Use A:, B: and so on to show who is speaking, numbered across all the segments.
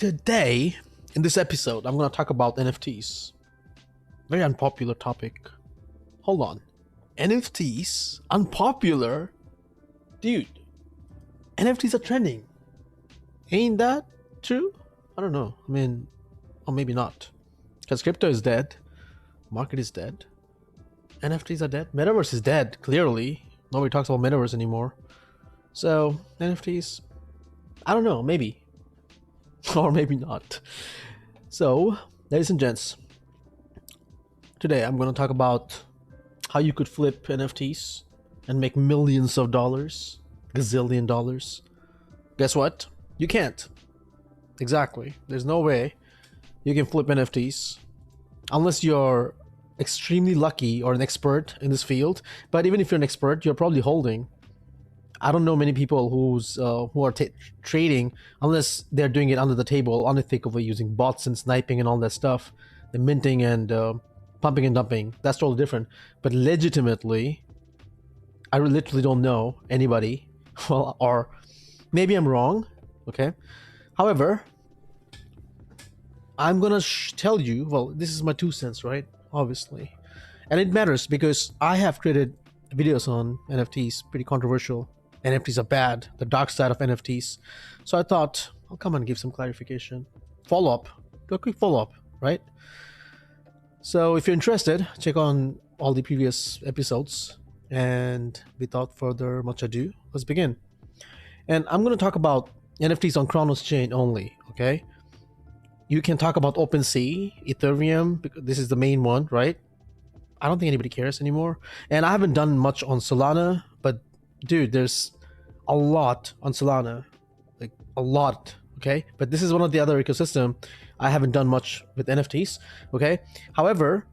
A: Today, in this episode, I'm going to talk about NFTs. Very unpopular topic. Hold on. NFTs? Unpopular? Dude, NFTs are trending. Ain't that true? I don't know. I mean, or maybe not. Because crypto is dead. Market is dead. NFTs are dead. Metaverse is dead, clearly. Nobody talks about Metaverse anymore. So, NFTs, I don't know, maybe. Or maybe not. So, ladies and gents, today I'm going to talk about how you could flip NFTs and make millions of dollars, gazillion dollars. Guess what? You can't. Exactly. There's no way you can flip NFTs unless you're extremely lucky or an expert in this field. But even if you're an expert, you're probably holding. I don't know many people who are trading unless they're doing it under the table, unethically, using bots and sniping and all that stuff, the minting and pumping and dumping. That's totally different. But legitimately, I literally don't know anybody. Well, or maybe I'm wrong. Okay. However, I'm gonna tell you. Well, this is my 2 cents, right? Obviously, and it matters because I have created videos on NFTs, pretty controversial. NFTs are bad, the dark side of NFTs. So I thought I'll come and give some clarification. Follow up, do a quick follow up, right? So if you're interested, check on all the previous episodes. And without further much ado, let's begin. And I'm going to talk about NFTs on Kronos chain only, okay? You can talk about OpenSea, Ethereum, because this is the main one, right? I don't think anybody cares anymore. And I haven't done much on Solana, but dude, there's a lot on Solana, like a lot, okay? But this is one of the other ecosystem. I haven't done much with NFTs, okay? However,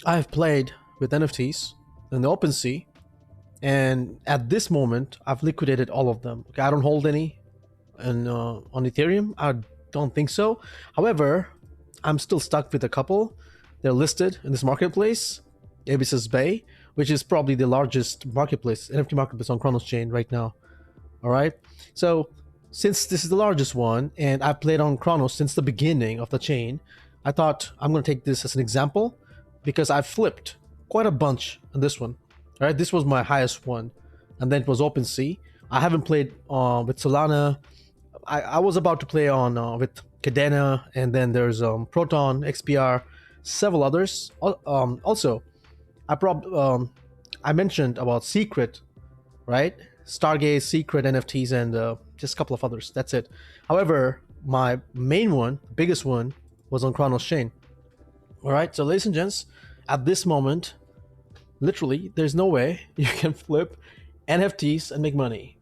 A: I've played with NFTs in the OpenSea, and at this moment, I've liquidated all of them. Okay, I don't hold any, and on Ethereum, I don't think so. However, I'm still stuck with a couple. They're listed in this marketplace, Abyssus Bay, which is probably the largest marketplace, NFT marketplace on Kronos chain right now. All right. So since this is the largest one, and I've played on Kronos since the beginning of the chain, I thought I'm going to take this as an example because I've flipped quite a bunch on this one. All right. This was my highest one, and then it was OpenSea. I haven't played with Solana. I was about to play on with Cadena, and then there's Proton, XPR, several others. Also, I mentioned about Secret, right? Stargaze, Secret, NFTs, and just a couple of others. That's it. However, my main one, biggest one, was on Kronos chain. All right. So, ladies and gents, at this moment, literally, there's no way you can flip NFTs and make money.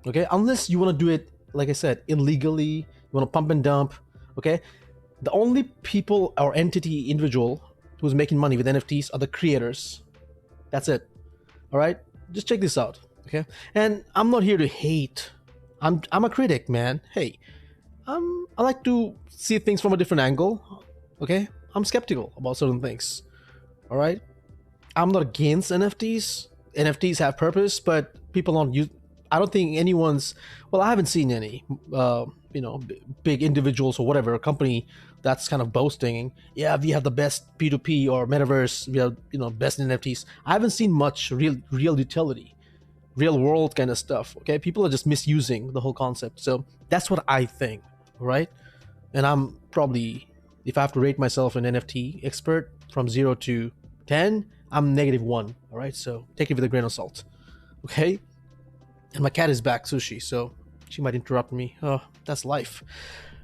A: Okay, unless you want to do it, like I said, illegally. You want to pump and dump. Okay, the only people or entity, individual who's making money with NFTs are the creators. That's it. All right, just check this out. Okay, and I'm not here to hate. I'm a critic, man. Hey, I like to see things from a different angle. Okay, I'm skeptical about certain things. All right, I'm not against NFTs. NFTs have purpose, but people don't use. I don't think anyone's. Well, I haven't seen any. Big individuals or whatever company that's kind of boasting, yeah, we have the best P2P or metaverse, we have best NFTs. I haven't seen much real utility, real world kind of stuff. Okay, people are just misusing the whole concept. So that's what I think, right? And I'm probably, if I have to rate myself an NFT expert from 0 to 10, I'm -1. All right, so take it with a grain of salt. Okay, and my cat is back, Sushi, so she might interrupt me. Oh, that's life.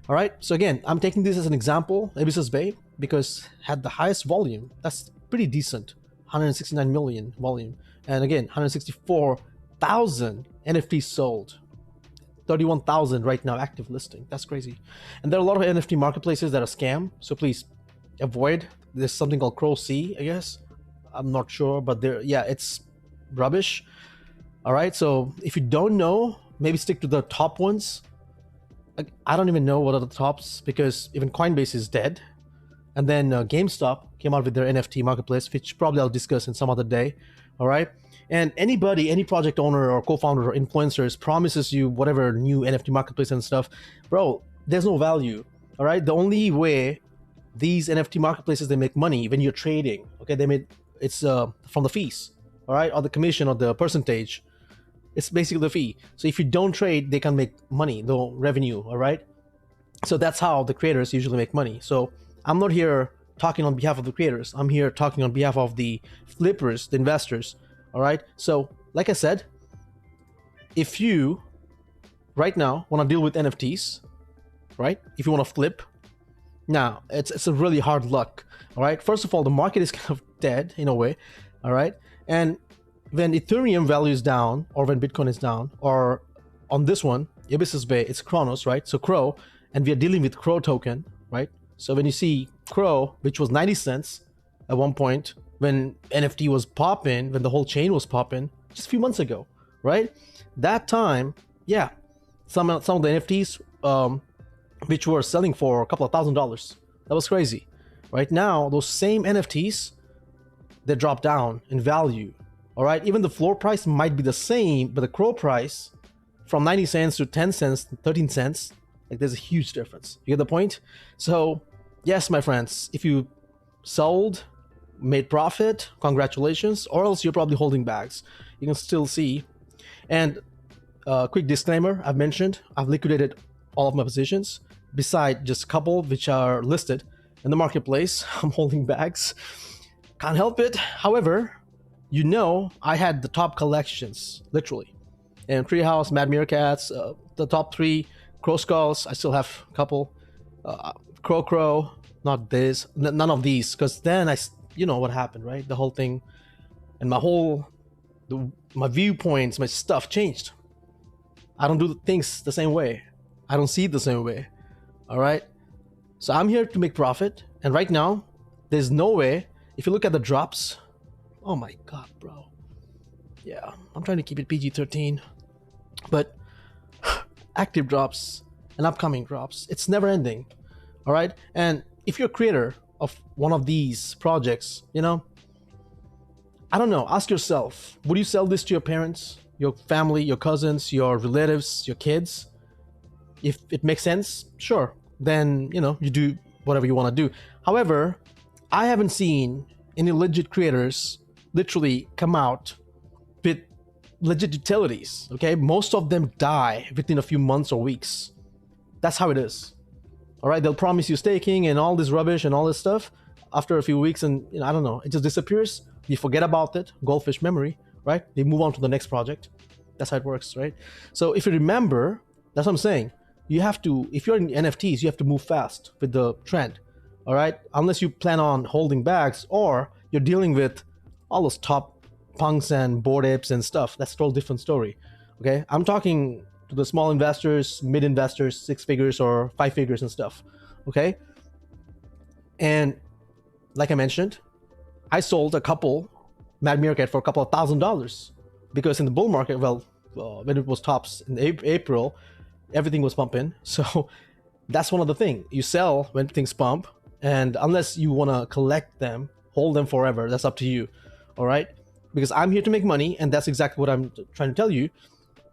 A: All right, so again, I'm taking this as an example, Abyssus Bay, because had the highest volume. That's pretty decent, 169 million volume, and again, 164,000 NFTs sold, 31,000 right now active listing. That's crazy. And there are a lot of NFT marketplaces that are scam, so please avoid. There's something called Crow Sea, I guess. I'm not sure, but it's rubbish. All right, so if you don't know, maybe stick to the top ones. I don't even know what are the tops because even Coinbase is dead. And then GameStop came out with their NFT marketplace, which probably I'll discuss in some other day. All right. And anybody, any project owner or co-founder or influencers promises you whatever new NFT marketplace and stuff, bro, there's no value. All right, the only way these NFT marketplaces, they make money when you're trading. Okay, they made it's from the fees, all right, or the commission or the percentage. It's basically the fee. So if you don't trade, they can make money, no revenue. All right, so that's how the creators usually make money. So I'm not here talking on behalf of the creators. I'm here talking on behalf of the flippers, the investors. All right. So like I said, if you right now want to deal with NFTs, right? If you want to flip, now it's a really hard luck. All right. First of all, the market is kind of dead in a way. All right. And when Ethereum value is down, or when Bitcoin is down, or on this one, Ibis's Bay, it's Chronos, right? So Crow, and we are dealing with Crow token, right? So when you see Crow, which was 90 cents at one point, when NFT was popping, when the whole chain was popping, just a few months ago, right? That time, yeah, some of the NFTs, which were selling for a couple of $1,000s. That was crazy. Right now, those same NFTs, they drop down in value. All right, even the floor price might be the same, but the Crow price from 90 cents to 10 cents, 13 cents, like there's a huge difference. You get the point? So yes, my friends, if you sold, made profit, congratulations, or else you're probably holding bags. You can still see. And quick disclaimer, I've mentioned, I've liquidated all of my positions, beside just a couple which are listed in the marketplace. I'm holding bags. Can't help it. However, you know, I had the top collections, literally. And Treehouse, Mad Meerkats, the top 3, Crow Skulls, I still have a couple. Crow, not this, none of these, because then you know what happened, right? The whole thing, and my viewpoints, my stuff changed. I don't do things the same way. I don't see it the same way. All right? So I'm here to make profit. And right now, there's no way, if you look at the drops, oh my God, bro. Yeah, I'm trying to keep it PG-13. But active drops and upcoming drops, it's never ending. All right? And if you're a creator of one of these projects, you know, I don't know, ask yourself, would you sell this to your parents, your family, your cousins, your relatives, your kids? If it makes sense, sure. Then, you know, you do whatever you want to do. However, I haven't seen any legit creators literally come out with legit utilities. Okay, most of them die within a few months or weeks. That's how it is. All right, they'll promise you staking and all this rubbish and all this stuff after a few weeks, and you know, I don't know, it just disappears. You forget about it. Goldfish memory, right? They move on to the next project. That's how it works, right? So if you remember, that's what I'm saying. You have to, if you're in NFTs, you have to move fast with the trend. All right, unless you plan on holding bags, or you're dealing with all those top punks and bored apes and stuff. That's a totally different story. Okay, I'm talking to the small investors, mid investors, 6 figures or 5 figures and stuff. Okay, and like I mentioned, I sold a couple Mad Meerkat for a couple of $1,000 because in the bull market, well, when it was tops in April, everything was pumping. So that's one of the things. You sell when things pump, and unless you want to collect them, hold them forever, that's up to you. All right, because I'm here to make money, and that's exactly what I'm trying to tell you.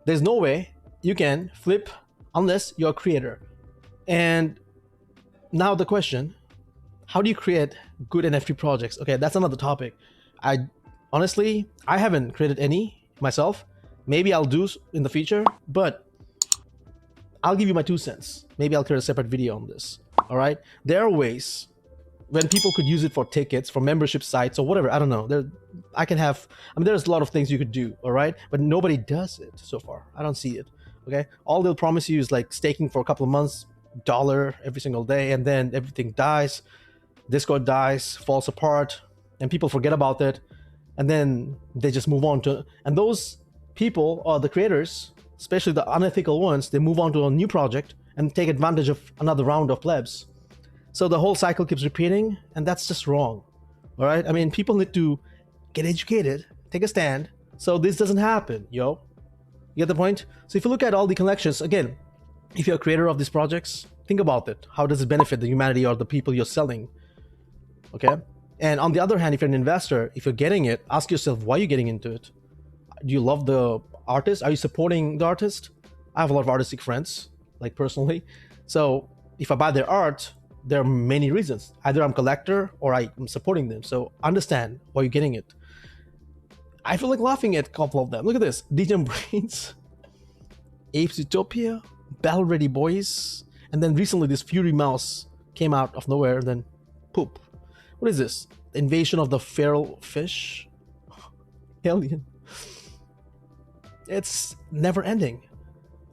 A: There's no way you can flip unless you're a creator. And now the question, how do you create good NFT projects? Okay, that's another topic. I honestly, I haven't created any myself. Maybe I'll do in the future, but I'll give you my 2 cents. Maybe I'll create a separate video on this. All right, there are ways when people could use it for tickets, for membership sites or whatever. I don't know. There's a lot of things you could do. All right, but nobody does it so far. I don't see it. Okay, all they'll promise you is like staking for a couple of months, dollar every single day, and then everything dies. Discord dies, falls apart, and people forget about it, and then they just move on to. And those people, or the creators, especially the unethical ones, they move on to a new project and take advantage of another round of plebs. So the whole cycle keeps repeating, and that's just wrong. All right, I mean, people need to get educated, take a stand, so this doesn't happen, yo. You get the point? So if you look at all the collections, again, if you're a creator of these projects, think about it. How does it benefit the humanity or the people you're selling? Okay. And on the other hand, if you're an investor, if you're getting it, ask yourself, why are you getting into it? Do you love the artist? Are you supporting the artist? I have a lot of artistic friends, like personally. So if I buy their art, there are many reasons. Either I'm a collector or I'm supporting them. So understand why you're getting it. I feel like laughing at a couple of them. Look at this. DJ Brains, Apes Utopia, Battle Ready Boys, and then recently this Fury Mouse came out of nowhere and then poop. What is this? Invasion of the Feral Fish? Alien. It's never ending.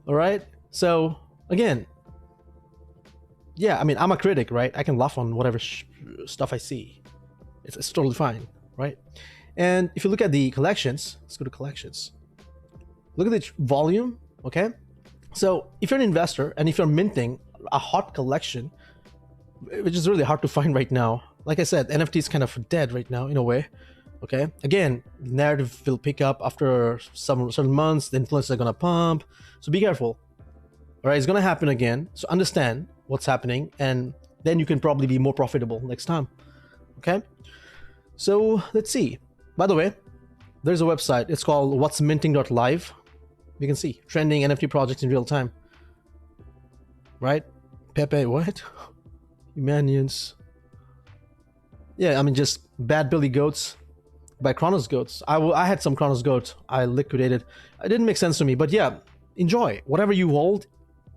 A: All right? So, again, yeah, I mean, I'm a critic, right? I can laugh on whatever stuff I see. It's totally fine, right? And if you look at the collections, let's go to collections. Look at the volume, okay? So if you're an investor and if you're minting a hot collection, which is really hard to find right now, like I said, NFT is kind of dead right now in a way, okay? Again, narrative will pick up after some certain months, the influencers are gonna pump, so be careful. All right, it's gonna happen again, so understand what's happening, and then you can probably be more profitable next time, okay? So let's see. By the way, there's a website, it's called what'sminting.live. You can see trending NFT projects in real time, right? Pepe, what? Humanians. Yeah, I mean, just Bad Billy Goats by Chronos Goats. I had some Chronos Goats I liquidated. It didn't make sense to me, but yeah, enjoy whatever you hold.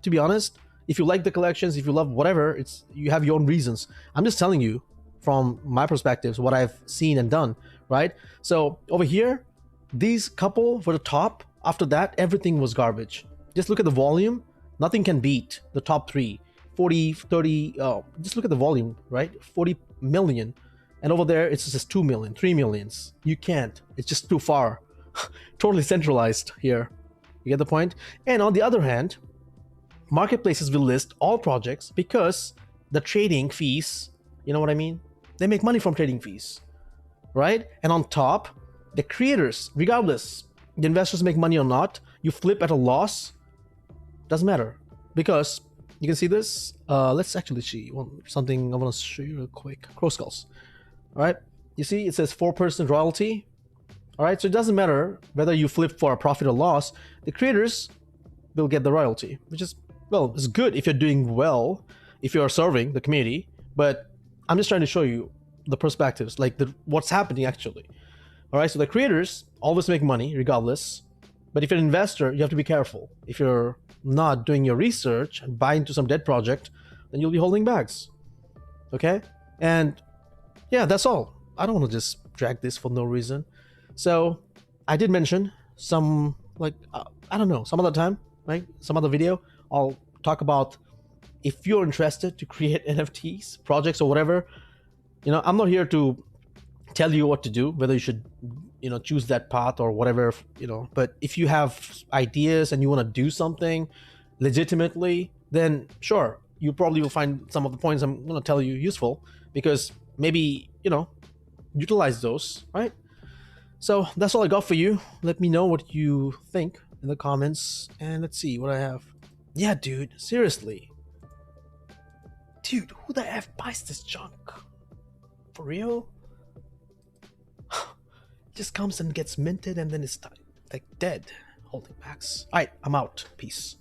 A: To be honest, if you like the collections, if you love whatever, you have your own reasons. I'm just telling you from my perspectives what I've seen and done, right? So over here, these couple for the top, after that, everything was garbage. Just look at the volume. Nothing can beat the top three. 40, 30, just look at the volume, right? 40 million. And over there, it's just 2 million, 3 millions. You can't. It's just too far. Totally centralized here. You get the point? And on the other hand, marketplaces will list all projects because the trading fees, you know what I mean? They make money from trading fees, right? And on top, the creators, regardless, the investors make money or not, you flip at a loss, doesn't matter. Because you can see this. Let's actually see something I want to show you real quick. Crow skulls. All right. You see, it says 4% royalty. All right. So it doesn't matter whether you flip for a profit or loss. The creators will get the royalty, which is, well, it's good if you're doing well, if you're serving the community. But I'm just trying to show you the perspectives, like what's happening actually. All right. So the creators always make money regardless. But if you're an investor, you have to be careful. If you're not doing your research and buy into some dead project, then you'll be holding bags. Okay? And yeah, that's all. I don't want to just drag this for no reason. So I did mention some, like, I don't know, some other time, right? Some other video, I'll talk about if you're interested to create NFTs, projects or whatever. You know, I'm not here to tell you what to do, whether you should, you know, choose that path or whatever, you know. But if you have ideas and you want to do something legitimately, then sure, you probably will find some of the points I'm going to tell you useful, because maybe, you know, utilize those, right? So that's all I got for you. Let me know what you think in the comments, and let's see what I have. Yeah, dude, seriously. Dude, who the F buys this junk? For real? Just comes and gets minted and then it's like dead. Holding backs. Alright, I'm out. Peace.